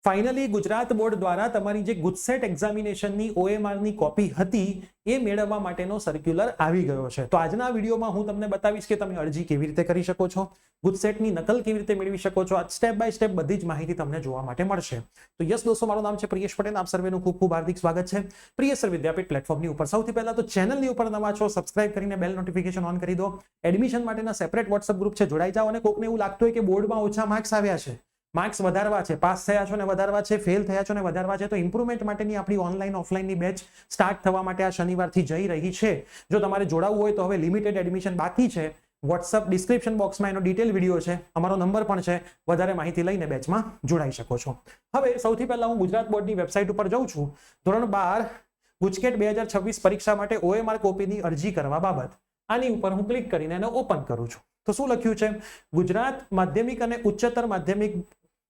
Finally Gujarat board દ્વારા તમારી જે ગુજસેટ એક્ઝામિનેશનની OMRની કોપી હતી એ મેળવવા માટેનો સર્ક્યુલર આવી ગયો છે. તો આજના વિડીયોમાં હું તમને બતાવીશ કે તમે અરજી કેવી રીતે કરી શકો છો, ગુજસેટની નકલ કેવી રીતે મેળવી શકો છો. આ સ્ટેપ બાય સ્ટેપ બધી જ માહિતી તમને જોવા માટે મળશે. તો યસ દોસ્તો, મારું નામ છે પ્રિયેશ પટેલ. આપ સર્વેનું ખૂબ ખૂબ હાર્દિક સ્વાગત છે પ્રિયેશ સર વિદ્યાપીઠ પ્લેટફોર્મની ઉપર. સૌથી પહેલા તો ચેનલની ઉપર નવા છો, સબસ્ક્રાઇબ કરીને બેલ નોટિફિકેશન ઓન કરી દો. એડમિશન માટેના સેપરેટ વોટ્સઅપ ગ્રુપ છે, જોડાઈ જાઓ. અને કોકને એવું લાગતું હોય કે બોર્ડમાં ઓછા માર્ક્સ આવ્યા છે, માર્ક્સ વધારવા છે, પાસ થયા છો ને વધારવા છે, ફેલ થયા છો ને વધારવા છે, તો ઇમ્પ્રુવમેન્ટ માટેની આપણી ઓનલાઈન ઓફલાઈનની બેચ સ્ટાર્ટ થવા માટે આ શનિવારથી જઈ રહી છે. જો તમારે જોડાવવું હોય તો હવે લિમિટેડ એડમિશન બાકી છે. વોટ્સઅપ ડિસ્ક્રિપ્શન બોક્સમાં એનો ડિટેલ વિડીયો છે, અમારો નંબર પણ છે. વધારે માહિતી લઈને બેચમાં જોડાઈ શકો છો. હવે સૌથી પહેલા હું ગુજરાત બોર્ડની વેબસાઇટ ઉપર જઉં છું. ધોરણ 12 ગુજકેટ 2026 પરીક્ષા માટે OMR કોપીની અરજી કરવા બાબત આની ઉપર હું ક્લિક કરીને એને ઓપન કરું છું. તો શું લખ્યું છે? ગુજરાત માધ્યમિક અને ઉચ્ચતર માધ્યમિક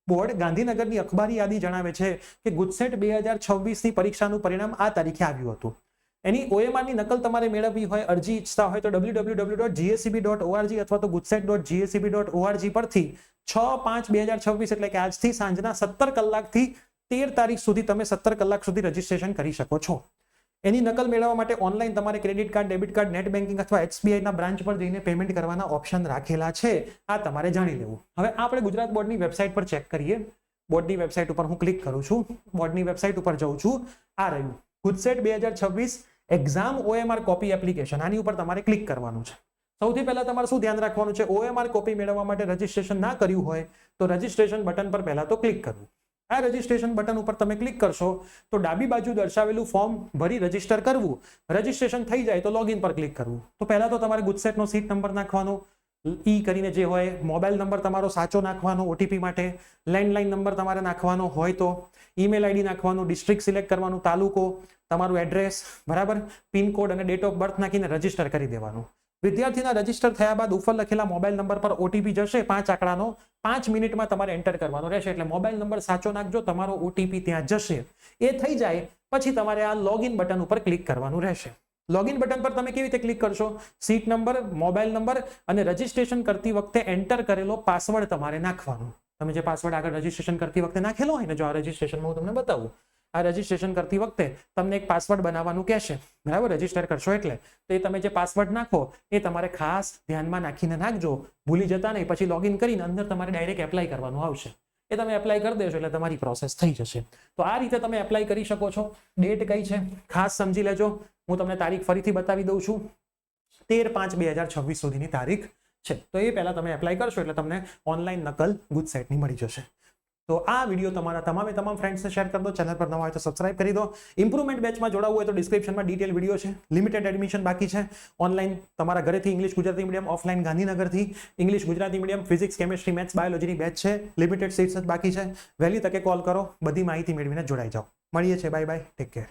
બોર્ડ ગાંધીનગરની અખબારી યાદી જણાવે છે કે ગુજસેટ 2026ની પરીક્ષાનું પરિણામ આ તારીખે આવ્યું હતું. એની OMRની નકલ તમારે મેળવવી હોય, અરજી ઈચ્છતા હોય તો www.gscb.org અથવા તો gudsec.gscb.org પરથી 6/5/2026 એટલે કે આજથી સાંજના 17 કલાકથી 13 તારીખ સુધી તમે 17 કલાક સુધી રજીસ્ટ્રેશન કરી શકો છો. એની નકલ મેળવવા માટે ઓનલાઈન તમારે credit card, debit card, net banking અથવા SBI ના બ્રાન્ચ પર જઈને પેમેન્ટ કરવાના ઓપ્શન રાખેલા છે. આ તમારે જાણી લેવું. હવે આપણે ગુજરાત બોર્ડની વેબસાઇટ પર ચેક કરીએ. બોર્ડની વેબસાઇટ ઉપર હું ક્લિક કરું છું. બોર્ડની વેબસાઇટ ઉપર જઉં છું. આ રહ્યું GUJCET 2026 exam OMR copy application. આની ઉપર તમારે ક્લિક કરવાનું છે. સૌથી પહેલા તમારે શું ધ્યાન રાખવાનું છે? OMR કોપી મેળવવા માટે રજીસ્ટ્રેશન ના કર્યું હોય તો રજીસ્ટ્રેશન બટન પર પહેલા તો ક્લિક કરવું. આ રજીસ્ટ્રેશન બટન ઉપર તમે ક્લિક કરશો તો ડાબી બાજુ દર્શાવેલું ફોર્મ ભરી રજીસ્ટર કરવું. રજીસ્ટ્રેશન થઈ જાય તો લોગિન પર ક્લિક કરવું. તો પહેલા તો તમારે ગુજસેટનો સીટ નંબર નાખવાનો, ઈ કરીને જે હોય, મોબાઈલ નંબર તમારો સાચો નાખવાનો OTP માટે, લેન્ડલાઇન નંબર તમારે નાખવાનો હોય તો, ઈમેલ આઈડી નાખવાનું, ડિસ્ટ્રિક્ટ સિલેક્ટ કરવાનું, તાલુકો, તમારું એડ્રેસ, બરાબર, પિનકોડ અને ડેટ ઓફ બર્થ નાખીને રજીસ્ટર કરી દેવાનું. વિદ્યાર્થીના રજીસ્ટર થયા બાદ ઉપર લખેલા મોબાઈલ નંબર પર OTP જશે 5 આંકડાનો. 5 મિનિટમાં તમારે એન્ટર કરવાનો રહેશે. એટલે મોબાઈલ નંબર સાચો નાખજો, તમારો OTP ત્યાં જશે. એ થઈ જાય પછી તમારે આ લોગિન બટન ઉપર ક્લિક કરવાનું રહેશે. લોગિન બટન પર તમે કેવી રીતે ક્લિક કરશો? સીટ નંબર, મોબાઈલ નંબર અને રજીસ્ટ્રેશન કરતી વખતે એન્ટર કરેલો પાસવર્ડ તમારે નાખવાનો. તમે જે પાસવર્ડ આગળ રજીસ્ટ્રેશન કરતી વખતે નાખેલો હોય ને, જો આ રજીસ્ટ્રેશનમાં હું તમને બતાવું, આ રજીસ્ટ્રેશન કરતી વખતે તમને એક પાસવર્ડ બનાવવાનું કહેશે, બરાબર, રજીસ્ટર કરશો એટલે. તો એ તમે જે પાસવર્ડ નાખો એ તમારે ખાસ ધ્યાનમાં નાખીને નાખજો, ભૂલી જતા નહીં. પછી લોગિન કરીને અંદર તમારે ડાયરેક્ટ એપ્લાય કરવાનું આવશે. એ તમે એપ્લાય કરી દેશો એટલે તમારી પ્રોસેસ થઈ જશે. તો આ રીતે તમે એપ્લાય કરી શકો છો. ડેટ કઈ છે ખાસ સમજી લેજો. હું તમને તારીખ ફરીથી બતાવી દઉં છું. 13/5/2026 સુધીની તારીખ છે. તો એ પહેલા તમે એપ્લાય કરશો એટલે તમને ઓનલાઈન નકલ ગુજસેટની મળી જશે. તો આ વિડીયો તમારા તમામ ફ્રેન્ડ્સને શેર કરી દો. ચેનલ પર નવા હોય તો સબસ્ક્રાઇબ કરી દો. ઇમ્પ્રુવમેન્ટ બેચમાં જોડાવવું હોય તો ડિસ્ક્રિપ્શનમાં ડિટેલ વિડીયો છે. લિમિટેડ એડમિશન બાકી છે. ઓનલાઈન તમારા ઘરેથી ઇંગ્લિશ ગુજરાતી મીડિયમ, ઓફલાઈન ગાંધીનગરથી English Gujarati medium, physics, chemistry, maths, બાયોલોજીની બેચ છે. લિમિટેડ સીટ્સ જ બાકી છે. વહેલી તકે કોલ કરો, બધી માહિતી મેળવીને જોડાઈ જાઓ. મળીએ છીએ. Bye bye, take care.